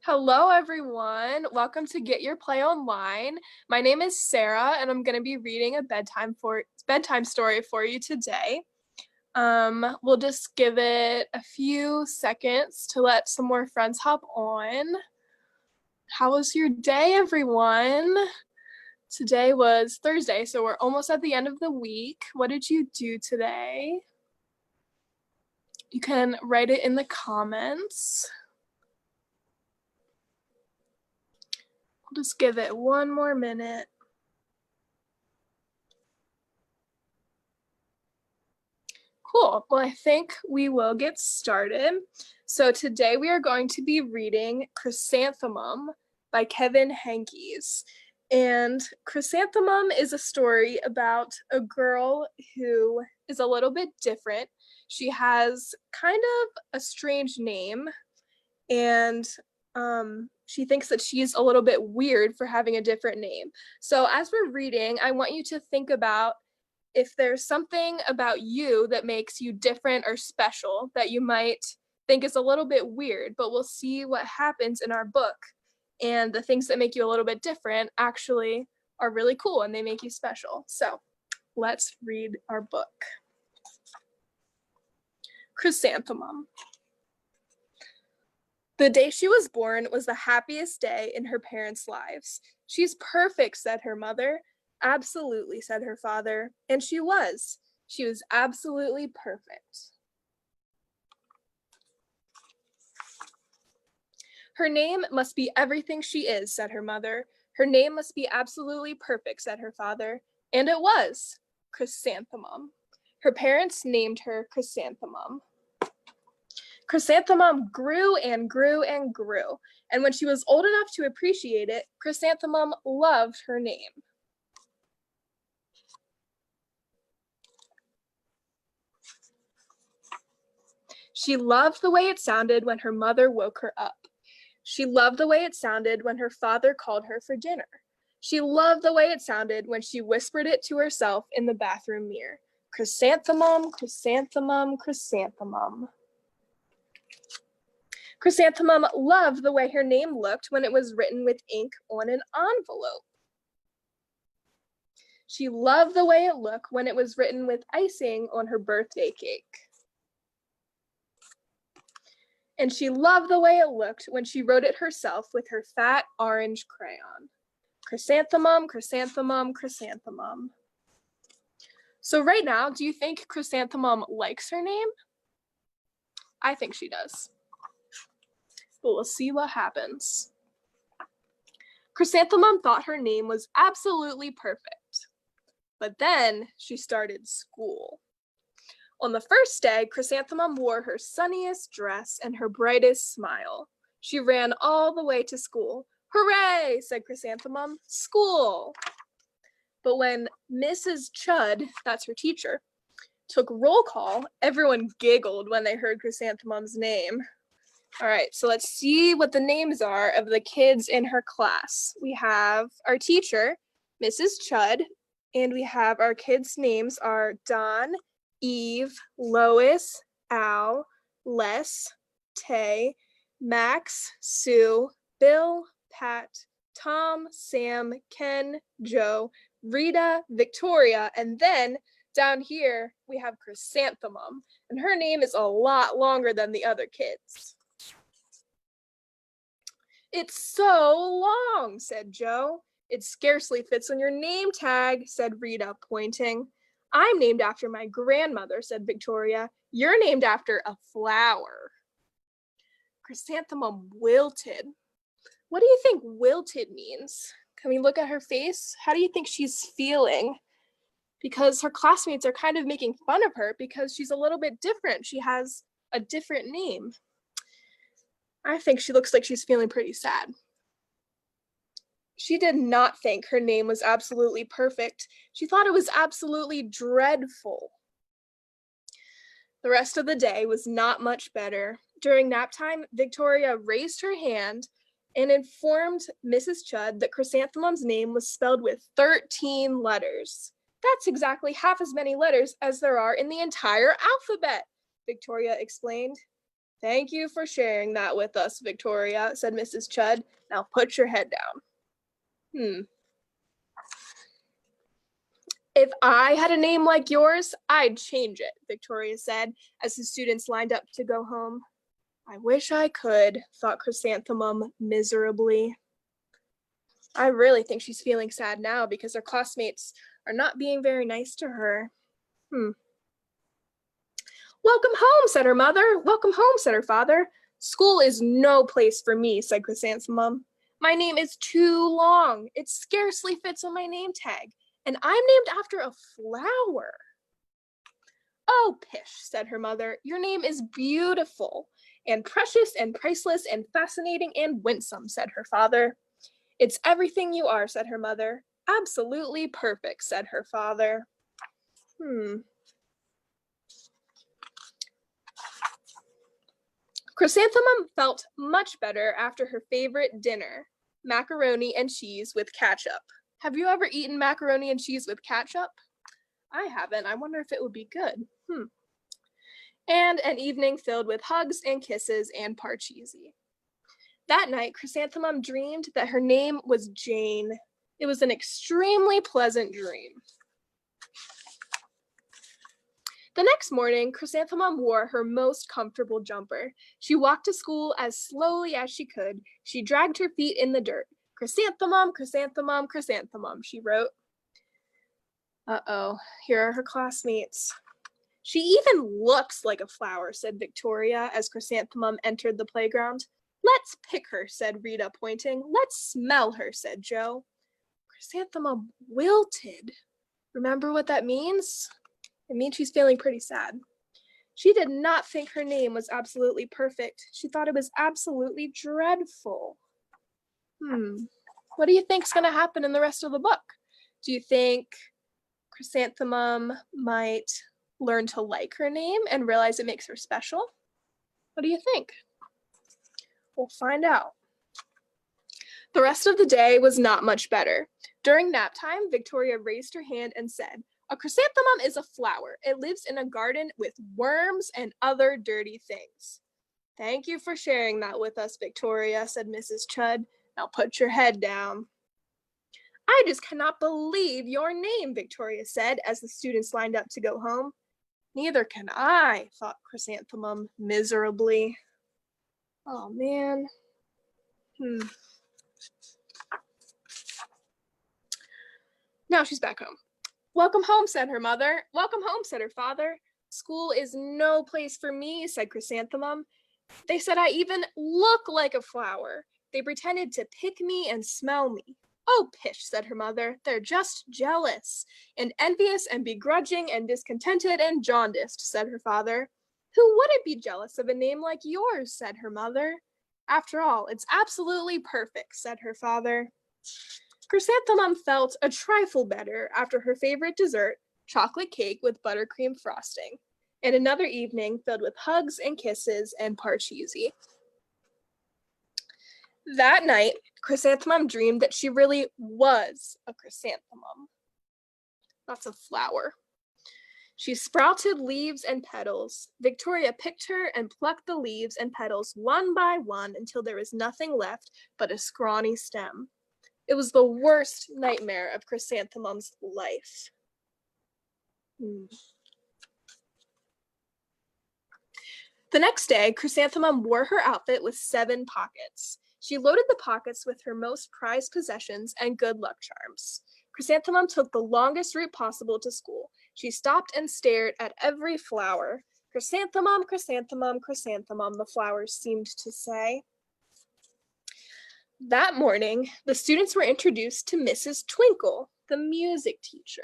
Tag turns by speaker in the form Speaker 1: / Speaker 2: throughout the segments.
Speaker 1: Hello, everyone. Welcome to Get Your Play Online. My name is Sarah, and I'm going to be reading a bedtime story for you today. We'll just give it a few seconds to let some more friends hop on. How was your day, everyone? Today was Thursday, so we're almost at the end of the week. What did you do today? You can write it in the comments. Just give it one more minute. Cool. Well, I think we will get started. So today we are going to be reading Chrysanthemum by Henkes. And Chrysanthemum is a story about a girl who is a little bit different. She has kind of a strange name, and she thinks that she's a little bit weird for having a different name. So as we're reading, I want you to think about if there's something about you that makes you different or special that you might think is a little bit weird, but we'll see what happens in our book. And the things that make you a little bit different actually are really cool and they make you special. So let's read our book. Chrysanthemum. The day she was born was the happiest day in her parents' lives. She's perfect, said her mother. Absolutely, said her father. And she was. She was absolutely perfect. Her name must be everything she is, said her mother. Her name must be absolutely perfect, said her father. And it was. Chrysanthemum. Her parents named her Chrysanthemum. Chrysanthemum grew and grew and grew, and when she was old enough to appreciate it, Chrysanthemum loved her name. She loved the way it sounded when her mother woke her up. She loved the way it sounded when her father called her for dinner. She loved the way it sounded when she whispered it to herself in the bathroom mirror. Chrysanthemum, chrysanthemum, chrysanthemum. Chrysanthemum loved the way her name looked when it was written with ink on an envelope. She loved the way it looked when it was written with icing on her birthday cake. And she loved the way it looked when she wrote it herself with her fat orange crayon. Chrysanthemum, chrysanthemum, chrysanthemum. So right now, do you think Chrysanthemum likes her name? I think she does. But we'll see what happens. Chrysanthemum thought her name was absolutely perfect. But then she started school. On the first day, Chrysanthemum wore her sunniest dress and her brightest smile. She ran all the way to school. Hooray, said Chrysanthemum, school! But when Mrs. Chud, that's her teacher, took roll call, everyone giggled when they heard Chrysanthemum's name. All right, so let's see what the names are of the kids in her class. We have our teacher, Mrs. Chud, and we have our kids' names are Don, Eve, Lois, Al, Les, Tay, Max, Sue, Bill, Pat, Tom, Sam, Ken, Joe, Rita, Victoria, and then down here we have Chrysanthemum, and her name is a lot longer than the other kids. It's so long, said Joe. It scarcely fits on your name tag, said Rita, pointing. I'm named after my grandmother, said Victoria. You're named after a flower. Chrysanthemum wilted. What do you think wilted means? Can we look at her face? How do you think she's feeling? Because her classmates are kind of making fun of her because she's a little bit different. She has a different name. I think she looks like she's feeling pretty sad. She did not think her name was absolutely perfect. She thought it was absolutely dreadful. The rest of the day was not much better. During nap time, Victoria raised her hand and informed Mrs. Chud that Chrysanthemum's name was spelled with 13 letters. That's exactly half as many letters as there are in the entire alphabet, Victoria explained. Thank you for sharing that with us, Victoria, said Mrs. Chudd. Now put your head down. If I had a name like yours, I'd change it, Victoria said, as the students lined up to go home. I wish I could, thought Chrysanthemum miserably. I really think she's feeling sad now because her classmates are not being very nice to her. Welcome home, said her mother. Welcome home, said her father. School is no place for me, said Chrysanthemum. My name is too long. It scarcely fits on my name tag, and I'm named after a flower. Oh, pish, said her mother. Your name is beautiful, and precious, and priceless, and fascinating, and winsome, said her father. It's everything you are, said her mother. Absolutely perfect, said her father. Chrysanthemum felt much better after her favorite dinner, macaroni and cheese with ketchup. Have you ever eaten macaroni and cheese with ketchup? I haven't. I wonder if it would be good. And an evening filled with hugs and kisses and parcheesi. That night, Chrysanthemum dreamed that her name was Jane. It was an extremely pleasant dream. The next morning, Chrysanthemum wore her most comfortable jumper. She walked to school as slowly as she could. She dragged her feet in the dirt. Chrysanthemum, Chrysanthemum, Chrysanthemum, she wrote. Uh-oh, here are her classmates. She even looks like a flower, said Victoria as Chrysanthemum entered the playground. Let's pick her, said Rita, pointing. Let's smell her, said Joe. Chrysanthemum wilted. Remember what that means? It means she's feeling pretty sad. She did not think her name was absolutely perfect. She thought it was absolutely dreadful. What do you think's going to happen in the rest of the book? Do you think Chrysanthemum might learn to like her name and realize it makes her special? What do you think? We'll find out. The rest of the day was not much better. During nap time, Victoria raised her hand and said, a chrysanthemum is a flower. It lives in a garden with worms and other dirty things. Thank you for sharing that with us, Victoria, said Mrs. Chudd. Now put your head down. I just cannot believe your name, Victoria said as the students lined up to go home. Neither can I, thought Chrysanthemum miserably. Oh, man. Now she's back home. Welcome home, said her mother. Welcome home, said her father. School is no place for me, said Chrysanthemum. They said I even look like a flower. They pretended to pick me and smell me. Oh, pish, said her mother. They're just jealous, and envious and begrudging and discontented and jaundiced, said her father. Who wouldn't be jealous of a name like yours, said her mother. After all, it's absolutely perfect, said her father. Chrysanthemum felt a trifle better after her favorite dessert, chocolate cake with buttercream frosting, and another evening filled with hugs and kisses and parcheesi. That night, Chrysanthemum dreamed that she really was a chrysanthemum. That's a flower. She sprouted leaves and petals. Victoria picked her and plucked the leaves and petals one by one until there was nothing left but a scrawny stem. It was the worst nightmare of Chrysanthemum's life. The next day, Chrysanthemum wore her outfit with 7 pockets. She loaded the pockets with her most prized possessions and good luck charms. Chrysanthemum took the longest route possible to school. She stopped and stared at every flower. Chrysanthemum, chrysanthemum, chrysanthemum, the flowers seemed to say. That morning, the students were introduced to Mrs. Twinkle, the music teacher.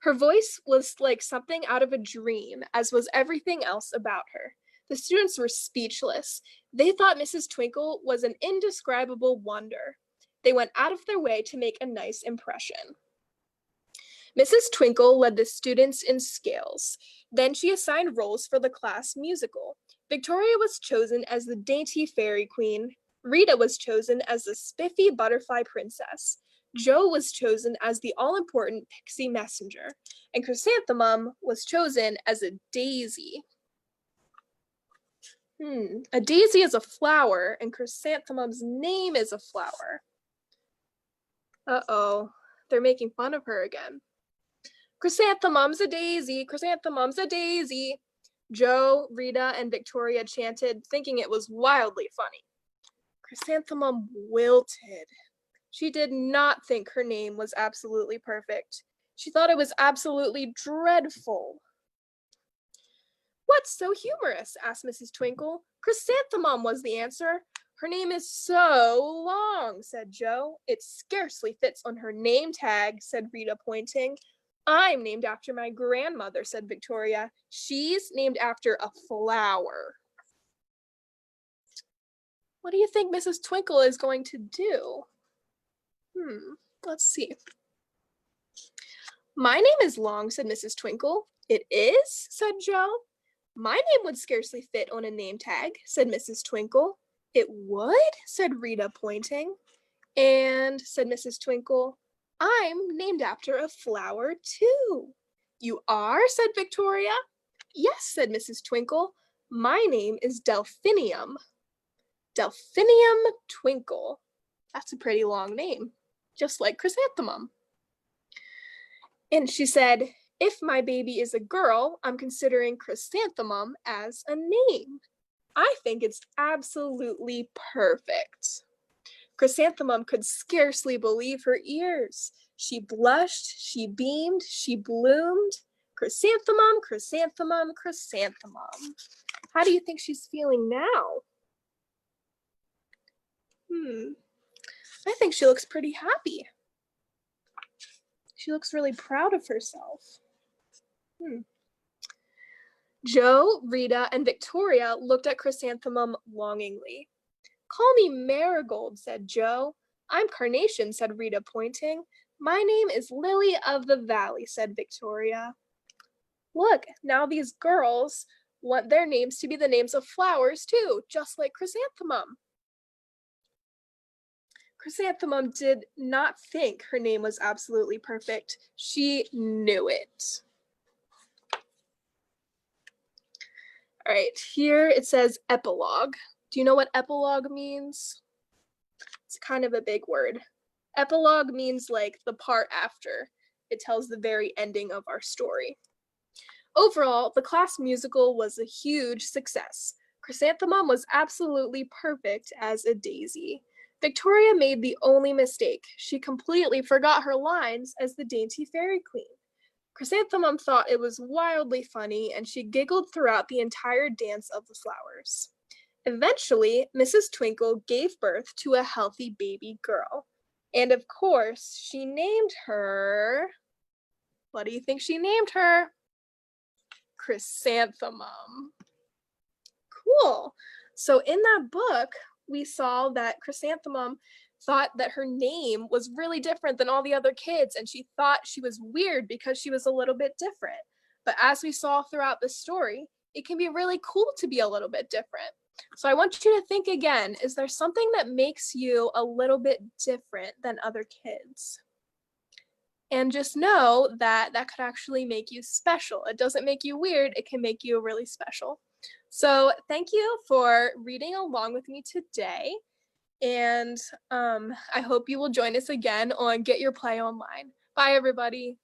Speaker 1: Her voice was like something out of a dream, as was everything else about her. The students were speechless. They thought Mrs. Twinkle was an indescribable wonder. They went out of their way to make a nice impression. Mrs. Twinkle led the students in scales. Then she assigned roles for the class musical. Victoria was chosen as the dainty fairy queen. Rita was chosen as the spiffy butterfly princess. Joe was chosen as the all-important pixie messenger. And Chrysanthemum was chosen as a daisy. A daisy is a flower, and Chrysanthemum's name is a flower. Uh-oh, they're making fun of her again. Chrysanthemum's a daisy, chrysanthemum's a daisy. Joe, Rita, and Victoria chanted, thinking it was wildly funny. Chrysanthemum wilted. She did not think her name was absolutely perfect. She thought it was absolutely dreadful. What's so humorous? Asked Mrs. Twinkle. Chrysanthemum was the answer. Her name is so long, said Joe. It scarcely fits on her name tag, said Rita, pointing. I'm named after my grandmother, said Victoria. She's named after a flower. What do you think Mrs. Twinkle is going to do? Let's see. My name is long, said Mrs. Twinkle. It is, said Joe. My name would scarcely fit on a name tag, said Mrs. Twinkle. It would, said Rita, pointing. And, said Mrs. Twinkle, I'm named after a flower, too. You are, said Victoria. Yes, said Mrs. Twinkle. My name is Delphinium. Delphinium Twinkle. That's a pretty long name, just like Chrysanthemum. And she said, if my baby is a girl, I'm considering Chrysanthemum as a name. I think it's absolutely perfect. Chrysanthemum could scarcely believe her ears. She blushed, she beamed, she bloomed. Chrysanthemum, chrysanthemum, chrysanthemum. How do you think she's feeling now? I think she looks pretty happy. She looks really proud of herself. Joe, Rita, and Victoria looked at Chrysanthemum longingly. Call me Marigold, said Joe. I'm Carnation, said Rita, pointing. My name is Lily of the Valley, said Victoria. Look, now these girls want their names to be the names of flowers too, just like Chrysanthemum. Chrysanthemum did not think her name was absolutely perfect. She knew it. All right, here it says epilogue. Do you know what epilogue means? It's kind of a big word. Epilogue means like the part after. It tells the very ending of our story. Overall, the class musical was a huge success. Chrysanthemum was absolutely perfect as a daisy. Victoria made the only mistake. She completely forgot her lines as the dainty fairy queen. Chrysanthemum thought it was wildly funny, and she giggled throughout the entire dance of the flowers. Eventually, Mrs. Twinkle gave birth to a healthy baby girl. And of course, she named her... What do you think she named her? Chrysanthemum. Cool. So in that book, we saw that Chrysanthemum thought that her name was really different than all the other kids, and she thought she was weird because she was a little bit different. But as we saw throughout the story, it can be really cool to be a little bit different. So I want you to think again, is there something that makes you a little bit different than other kids? And just know that that could actually make you special. It doesn't make you weird, it can make you really special. So thank you for reading along with me today. And I hope you will join us again on Get Your Play Online. Bye, everybody.